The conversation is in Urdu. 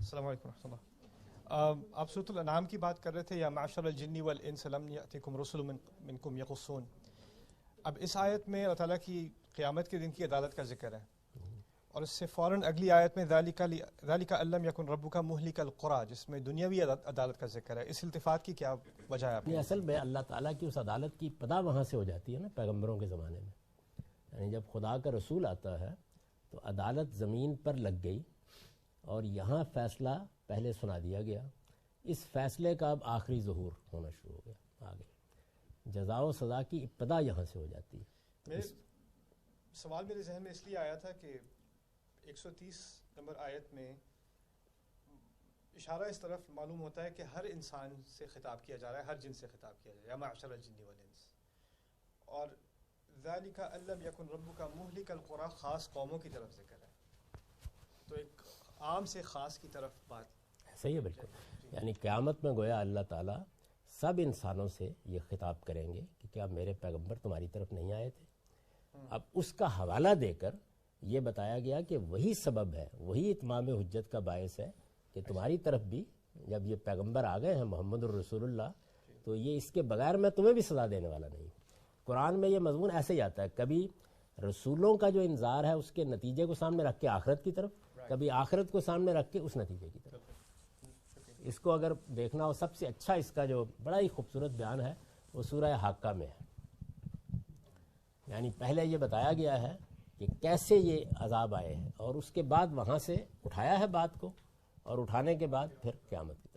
السلام علیکم ورحمۃ اللہ. آپ سورۃ الانعام کی بات کر رہے تھے، یا معشر الجن والانس لم یأتکم رسل منکم یقصون. اب اس آیت میں اللہ تعالیٰ کی قیامت کے دن کی عدالت کا ذکر ہے، اور اس سے فوراً اگلی آیت میں ذالک ان لم یکن ربک مہلک القری، جس میں دنیاوی عدالت کا ذکر ہے. اس التفات کی کیا وجہ ہے آپ یہ اصل میں اللہ تعالیٰ کی اس عدالت کی ابتدا وہاں سے ہو جاتی ہے نا، پیغمبروں کے زمانے میں. یعنی جب خدا کا رسول آتا ہے تو عدالت زمین پر لگ گئی، اور یہاں فیصلہ پہلے سنا دیا گیا. اس فیصلے کا اب آخری ظہور ہونا شروع ہو گیا آگے. جزا و سزا کی ابتدا یہاں سے ہو جاتی ہے. سوال میرے ذہن میں اس لیے آیا تھا کہ 130 نمبر آیت میں اشارہ اس طرف معلوم ہوتا ہے کہ ہر انسان سے خطاب کیا جا رہا ہے، ہر جن سے خطاب کیا جا رہا ہے، یا معشر الجن والانس. اور ذالک ان لم یکن ربک مہلک القری خاص قوموں کی طرف ذکر ہے، تو ایک عام سے خاص کی طرف بات. صحیح ہے بالکل. یعنی قیامت میں گویا اللہ تعالیٰ سب انسانوں سے یہ خطاب کریں گے کہ کیا میرے پیغمبر تمہاری طرف نہیں آئے تھے. اب اس کا حوالہ دے کر یہ بتایا گیا کہ وہی سبب ہے، وہی اتمام حجت کا باعث ہے کہ تمہاری طرف بھی جب یہ پیغمبر آ گئے ہیں محمد الرسول اللہ، تو یہ اس کے بغیر میں تمہیں بھی سزا دینے والا نہیں. قرآن میں یہ مضمون ایسے ہی آتا ہے، کبھی رسولوں کا جو انذار ہے اس کے نتیجے کو سامنے رکھ کے آخرت کی طرف، کبھی آخرت کو سامنے رکھ کے اس نتیجے کی طرف. اس کو اگر دیکھنا ہو، سب سے اچھا اس کا جو بڑا ہی خوبصورت بیان ہے وہ سورہ حاقہ میں ہے. یعنی پہلے یہ بتایا گیا ہے کہ کیسے یہ عذاب آئے ہیں، اور اس کے بعد وہاں سے اٹھایا ہے بات کو، اور اٹھانے کے بعد پھر قیامت کی